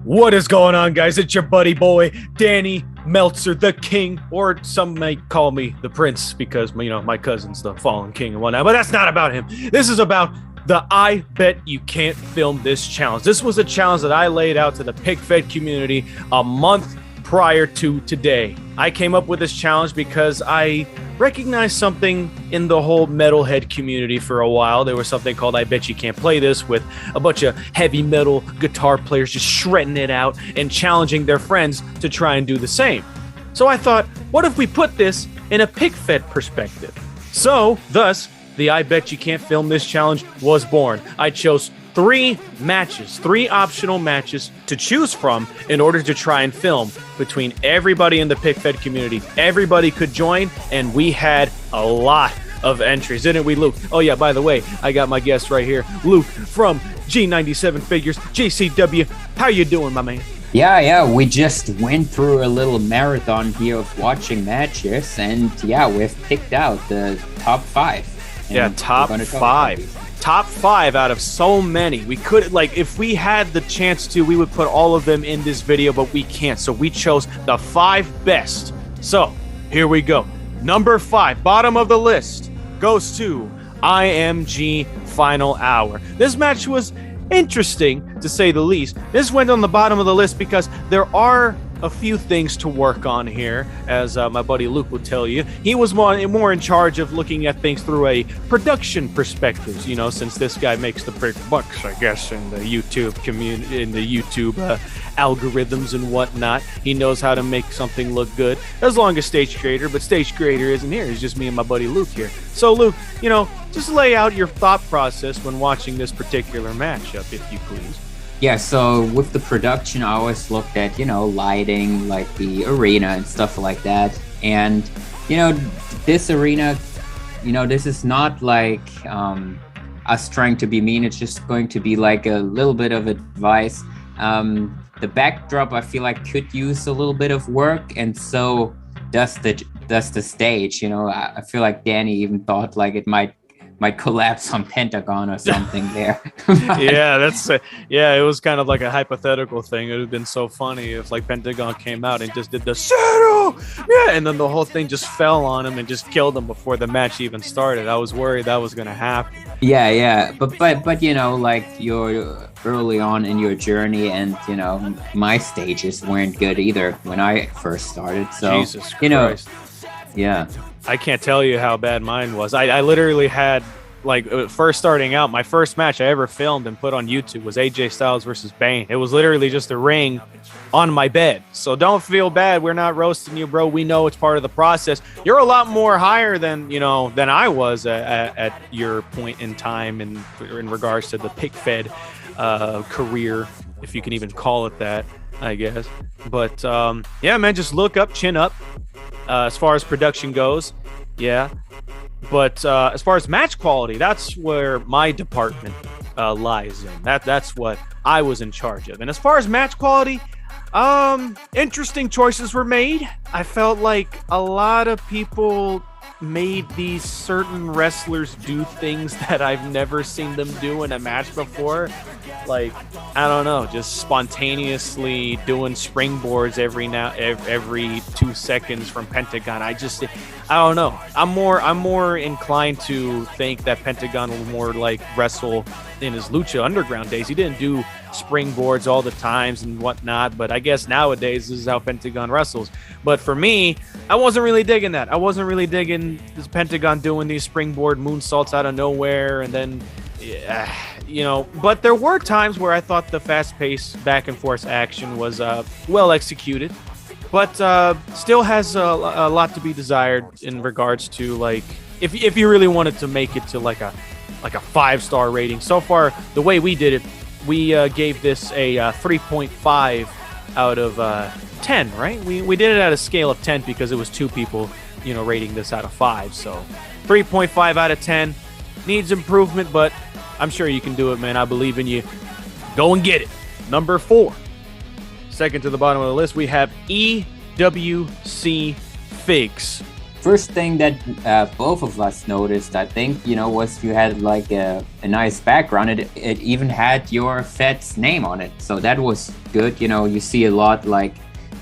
What is going on, guys? It's your buddy boy, Danny Meltzer, the king, or some may call me the prince because, my cousin's the fallen king and whatnot, but that's not about him. This is about the I Bet You Can't Film This challenge. This was a challenge that I laid out to the Pic Fed community a month prior to today. I came up with this challenge because I recognized something in the whole metalhead community for a while. There was something called I Bet You Can't Play This, with a bunch of heavy metal guitar players just shredding it out and challenging their friends to try and do the same. So I thought, what if we put this in a Pic Fed perspective? So, thus, the I Bet You Can't Film This challenge was born. I chose three optional matches to choose from in order to try and film between everybody in the Pic Fed community. Everybody could join, and we had a lot of entries, didn't we, Luke? Oh yeah, by the way, I got my guest right here, Luke from G97 Figures, JCW. How you doing, my man? Yeah, we just went through a little marathon here of watching matches, and we've picked out the top five. Yeah, top five. Top five out of so many. We could, if we had the chance to, we would put all of them in this video, but we can't. So we chose the five best. So here we go. Number 5, bottom of the list, goes to IMG Final Hour. This match was interesting, to say the least. This went on the bottom of the list because there are a few things to work on here, as my buddy Luke will tell you. He was more in charge of looking at things through a production perspective, since this guy makes the big bucks, I guess, in the YouTube community, in the YouTube algorithms and whatnot. He knows how to make something look good, as long as Stage Creator, but Stage Creator isn't here. It's just me and my buddy Luke here. So Luke, just lay out your thought process when watching this particular matchup, if you please. Yeah, so with the production, I always looked at, lighting, like the arena and stuff like that. And, this arena, this is not like us trying to be mean. It's just going to be like a little bit of advice. The backdrop, I feel like, could use a little bit of work, and so does the stage. I feel like Danny even thought like it might collapse on Pentagon or something there. It was kind of like a hypothetical thing. It would have been so funny if Pentagon came out and just did the Shadow, and then the whole thing just fell on him and just killed him before the match even started. I was worried that was gonna happen. But you're early on in your journey, and my stages weren't good either when I first started. So Jesus Christ. Yeah. I can't tell you how bad mine was. I literally had, first starting out, my first match I ever filmed and put on YouTube was AJ Styles versus Bane. It was literally just a ring on my bed. So don't feel bad. We're not roasting you, bro. We know it's part of the process. You're a lot more higher than I was at your point in time in regards to the Pic Fed career, if you can even call it that, I guess. But man, just look up, chin up. As far as production goes, but as far as match quality, that's where my department lies in. That's what I was in charge of. And as far as match quality, interesting choices were made. I felt like a lot of people made these certain wrestlers do things that I've never seen them do in a match before. I don't know, just spontaneously doing springboards every 2 seconds from Pentagon. I don't know. I'm more inclined to think that Pentagon will more wrestle in his Lucha Underground days. He didn't do springboards all the times and whatnot, but I guess nowadays this is how Pentagon wrestles. But for me, I wasn't really digging that. I wasn't really digging this Pentagon doing these springboard moonsaults out of nowhere, and then but there were times where I thought the fast-paced back and forth action was well executed, but still has a lot to be desired in regards to if you really wanted to make it to like a 5-star rating. So far, the way we did it, we gave this a 3.5 out of 10, right? We did it at a scale of 10 because it was 2 people, rating this out of 5. So 3.5 out of 10. Needs improvement, but I'm sure you can do it, man. I believe in you. Go and get it. Number 4. Second to the bottom of the list, we have EWC Figs. first thing that both of us noticed, I think, was you had like a nice background. It even had your Fed's name on it. So that was good. You see a lot like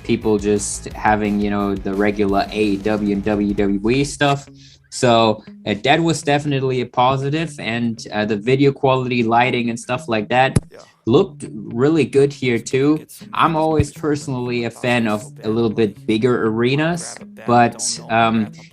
people just having, the regular AEW and WWE stuff. So that was definitely a positive, and the video quality, lighting and stuff like that looked really good here too. I'm always personally a fan of a little bit bigger arenas, but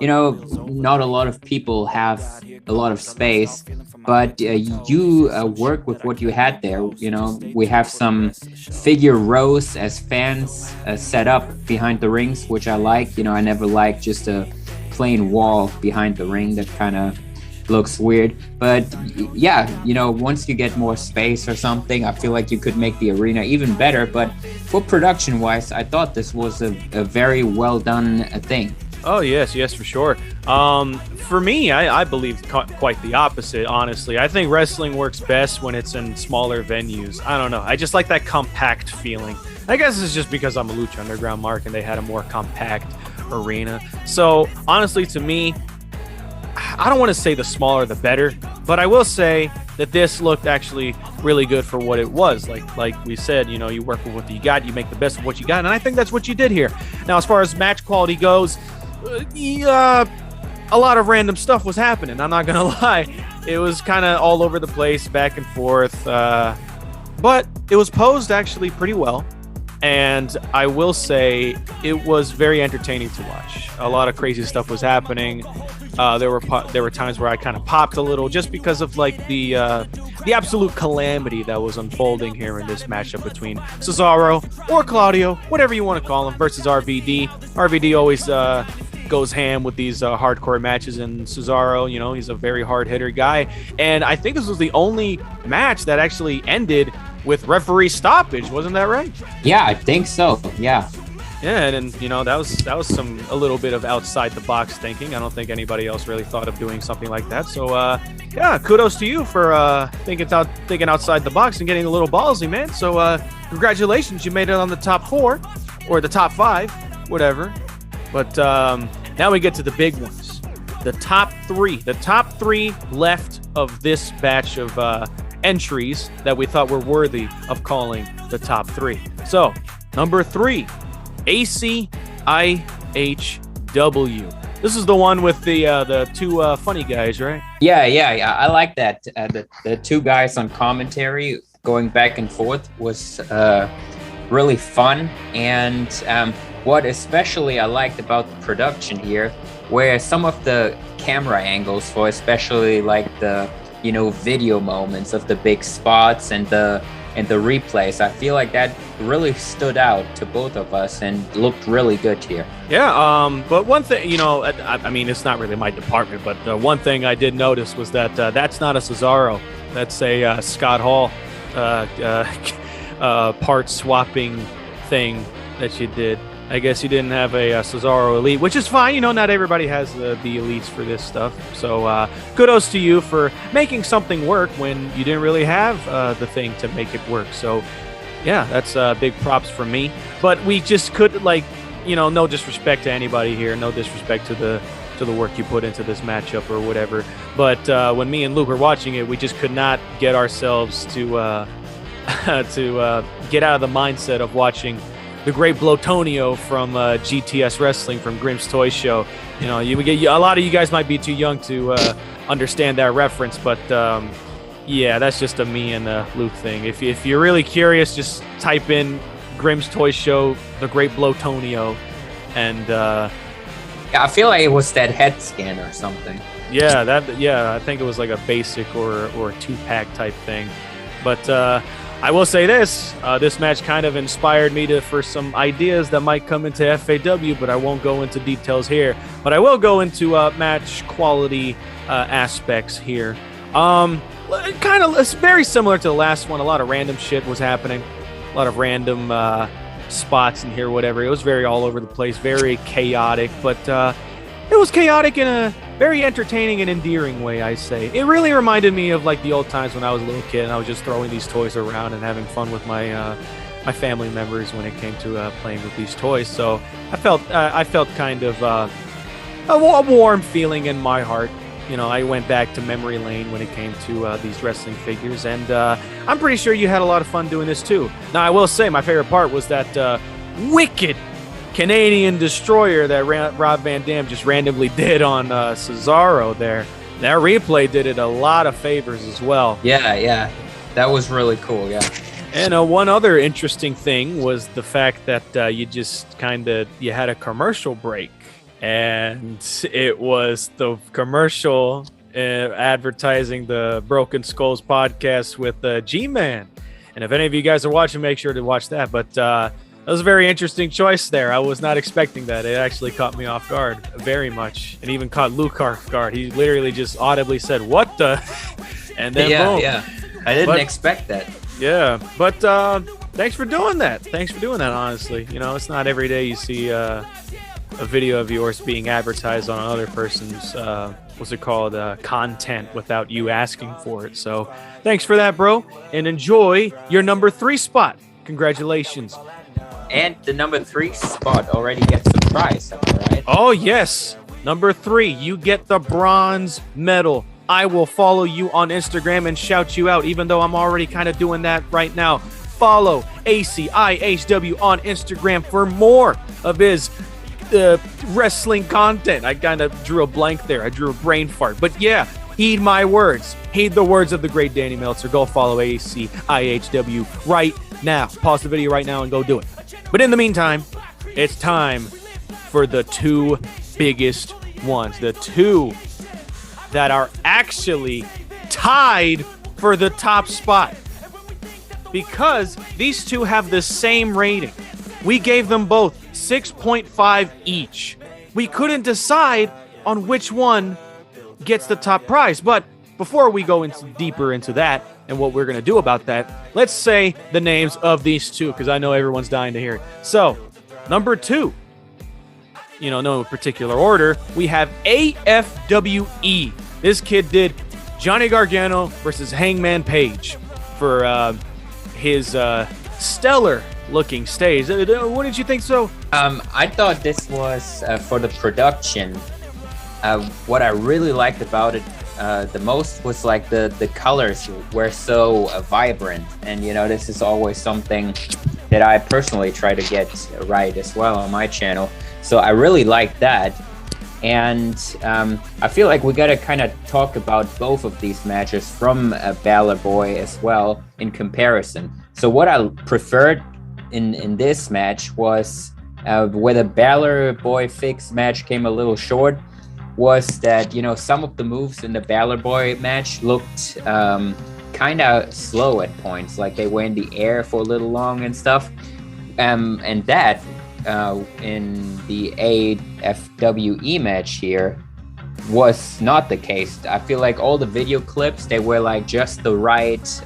not a lot of people have a lot of space. But you work with what you had there. We have some figure rows as fans set up behind the rings, which I like. I never liked just a plain wall behind the ring. That kind of looks weird. But yeah, once you get more space or something, I feel like you could make the arena even better. But for production wise, I thought this was a very well done thing. Oh, yes, for sure. For me, I believe quite the opposite, honestly. I think wrestling works best when it's in smaller venues. I don't know. I just like that compact feeling. I guess it's just because I'm a Lucha Underground mark and they had a more compact arena. So honestly, to me, I don't want to say the smaller the better, but I will say that this looked actually really good for what it was. Like we said, you work with what you got, you make the best of what you got, and I think that's what you did here. Now, as far as match quality goes, a lot of random stuff was happening. I'm not gonna lie, it was kind of all over the place, back and forth, but it was posed actually pretty well. And I will say it was very entertaining to watch. A lot of crazy stuff was happening. There were times where I kind of popped a little just because of like the absolute calamity that was unfolding here in this matchup between Cesaro or Claudio, whatever you want to call him, versus RVD. RVD always goes ham with these hardcore matches, and Cesaro, he's a very hard hitter guy. And I think this was the only match that actually ended with referee stoppage, wasn't that right? Yeah, I think so. Yeah, and that was a little bit of outside the box thinking. I don't think anybody else really thought of doing something like that. So kudos to you for thinking outside the box and getting a little ballsy, man. So congratulations, you made it on the top 4 or the top 5, whatever. But now we get to the big ones, the top 3 left of this batch of entries that we thought were worthy of calling the top 3. So, number 3, ACIHW. This is the one with the two funny guys, right? Yeah. I like that. The two guys on commentary going back and forth was really fun. And what especially I liked about the production here, where some of the camera angles for especially like the video moments of the big spots and the replays, I feel like that really stood out to both of us and looked really good here. Yeah, but one thing, I mean, it's not really my department, but one thing I did notice was that that's not a Cesaro. That's a Scott Hall part swapping thing that you did. I guess you didn't have a Cesaro Elite, which is fine. Not everybody has the elites for this stuff. So kudos to you for making something work when you didn't really have the thing to make it work. So yeah, that's big props for me. But we just could, no disrespect to anybody here, no disrespect to the work you put into this matchup or whatever. But when me and Luke were watching it, we just could not get ourselves to get out of the mindset of watching the great Blotonio from GTS Wrestling from Grimm's Toy Show. A lot of you guys might be too young to understand that reference, but yeah, that's just a me and Luke thing. If you're really curious, just type in Grimm's Toy Show, the great Blotonio, and yeah, I feel like it was that head scan or something. I think it was like a basic or a 2-pack type thing, but. I will say this match kind of inspired me for some ideas that might come into FAW, but I won't go into details here. But I will go into match quality aspects here. It's very similar to the last one. A lot of random shit was happening. A lot of random spots in here, whatever. It was very all over the place, very chaotic, but it was chaotic in a very entertaining and endearing way, I say. It really reminded me of like the old times when I was a little kid and I was just throwing these toys around and having fun with my my family members when it came to playing with these toys. So I felt kind of a warm feeling in my heart. You know, I went back to memory lane when it came to these wrestling figures, and I'm pretty sure you had a lot of fun doing this too. Now, I will say my favorite part was that wicked Canadian destroyer that Rob Van Dam just randomly did on Cesaro there. That replay did it a lot of favors as well. Yeah. That was really cool, yeah. And one other interesting thing was the fact that you had a commercial break. And it was the commercial advertising the Broken Skulls podcast with G-Man. And if any of you guys are watching, make sure to watch that. But that was a very interesting choice there. I was not expecting that. It actually caught me off guard very much. And even caught Luke off guard. He literally just audibly said, "What the?" And then boom. Yeah. I didn't expect that. Yeah. But thanks for doing that. Honestly. You know, it's not every day you see a video of yours being advertised on another person's content without you asking for it. So thanks for that, bro, and enjoy your number 3 spot. Congratulations. And the number 3 spot already gets the prize, right? Oh yes, number 3, you get the bronze medal. I will follow you on Instagram and shout you out, even though I'm already kind of doing that right now. Follow ACIHW on Instagram for more of his wrestling content. I kind of drew a blank there. I drew a brain fart. But yeah, heed my words. Heed the words of the great Danny Meltzer. Go follow ACIHW right now. Pause the video right now and go do it. But in the meantime, it's time for the 2 biggest ones. The 2 that are actually tied for the top spot. Because these 2 have the same rating. We gave them both 6.5 each. We couldn't decide on which one gets the top prize. But before we go deeper into that and what we're going to do about that, let's say the names of these 2, because I know everyone's dying to hear it. So, number 2, no particular order, we have AFWE. This kid did Johnny Gargano versus Hangman Page for his stellar looking stays. What did you think so? I thought this was for the production. What I really liked about it the most was like the colors were so vibrant, and this is always something that I personally try to get right as well on my channel. So I really like that. And I feel like we gotta kind of talk about both of these matches from Balor Boy as well in comparison. So what I preferred in this match was where the Balor Boy Fix match came a little short, was that some of the moves in the Balor Boy match looked kind of slow at points, like they were in the air for a little long and stuff, and that in the AFWE match here was not the case. I feel like all the video clips, they were like just the right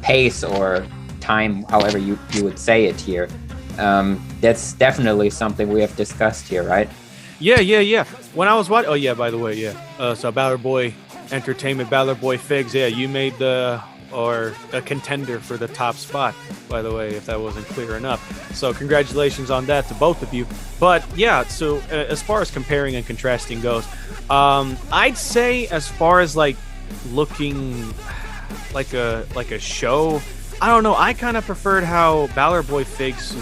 pace or time, however you would say it here. That's definitely something we have discussed here, right? Yeah. When I was watching, by the way, so Balor Boy Entertainment, Balor Boy Figs, you made a contender for the top spot, by the way, if that wasn't clear enough. So congratulations on that to both of you. But yeah, so as far as comparing and contrasting goes, I'd say as far as like looking like a show, I don't know, I kind of preferred how Balor Boy Figs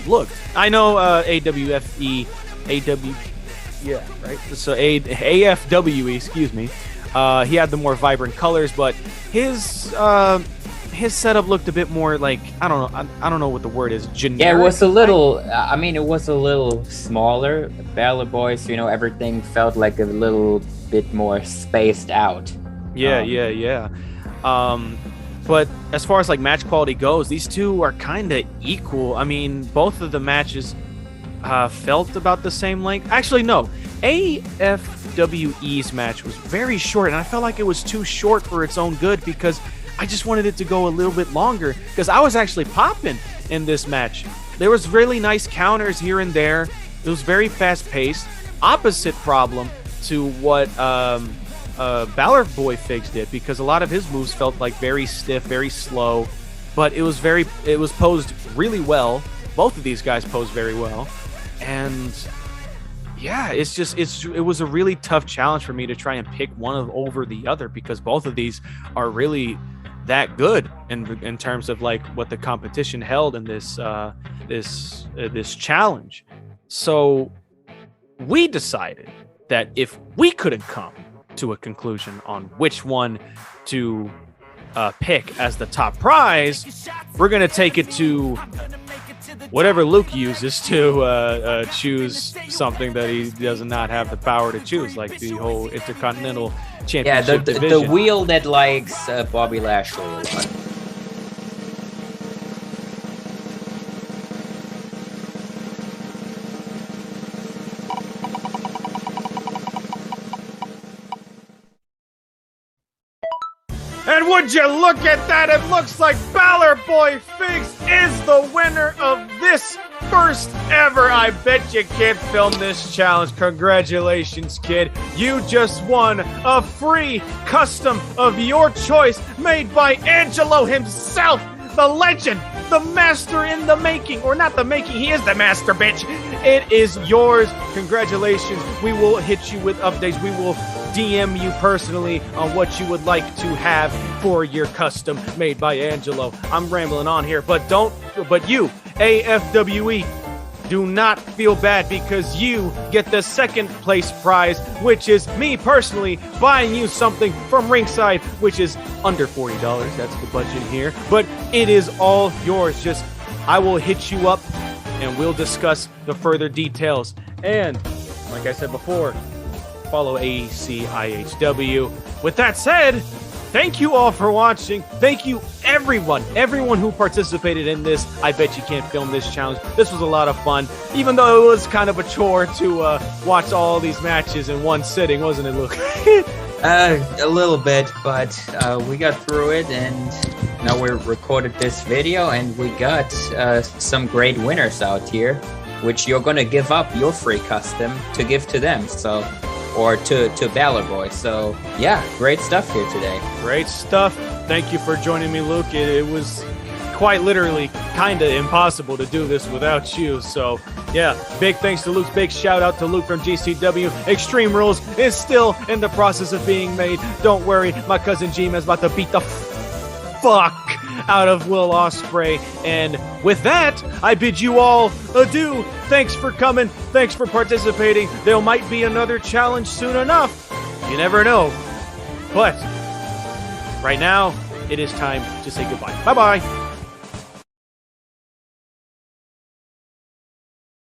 looked. I know AFWE, so AFWE, excuse me. He had the more vibrant colors, but his setup looked a bit more like, I don't know what the word is, generic. Yeah, it was a little, it was a little smaller. Balor Boys, everything felt like a little bit more spaced out. Yeah. But as far as like match quality goes, these 2 are kind of equal. I mean, both of the matches felt about the same length. Actually, no. AFWE's match was very short, and I felt like it was too short for its own good because I just wanted it to go a little bit longer because I was actually popping in this match. There was really nice counters here and there. It was very fast-paced. Opposite problem to what Balor Boy Figs did, because a lot of his moves felt like very stiff, very slow, but it was posed really well. Both of these guys posed very well, and yeah, it was a really tough challenge for me to try and pick one over the other, because both of these are really that good in terms of like what the competition held in this this challenge. So we decided that if we couldn't come to a conclusion on which one to pick as the top prize, we're gonna take it to whatever Luke uses to choose something that he does not have the power to choose, like the whole Intercontinental Championship division. The wheel that likes Bobby Lashley a lot. And would you look at that? It looks like Balor Boy Figs is the winner of this first ever I Bet You Can't Film This challenge. Congratulations, kid. You just won a free custom of your choice made by Angelo himself, the legend, the master in the making. Or not the making, he is the master, bitch. It is yours. Congratulations. We will hit you with updates. We will DM you personally on what you would like to have for your custom made by Angelo. I'm rambling on here, but you, AFWE, do not feel bad, because you get the second place prize, which is me personally buying you something from ringside, which is under $40. That's the budget here, but it is all yours. Just, I will hit you up and we'll discuss the further details. And like I said before, follow ACIHW. With that said, thank you all for watching. Thank you, everyone who participated in this I Bet You Can't Film This challenge. This was a lot of fun, even though it was kind of a chore to watch all these matches in one sitting, wasn't it, Luke? A little bit, but we got through it, and now we recorded this video, and we got some great winners out here, which you're gonna give up your free custom to give to them. So, or to Balor Boy. So yeah, great stuff here today. Great stuff. Thank you for joining me, Luke. It was quite literally kind of impossible to do this without you. So yeah, big thanks to Luke. Big shout out to Luke from GCW. Extreme Rules is still in the process of being made. Don't worry, my cousin G-Man's about to beat the fuck out of Will Ospreay. And with that, I bid you all adieu. Thanks for coming. Thanks for participating. There might be another challenge soon enough. You never know. But right now, it is time to say goodbye. Bye-bye.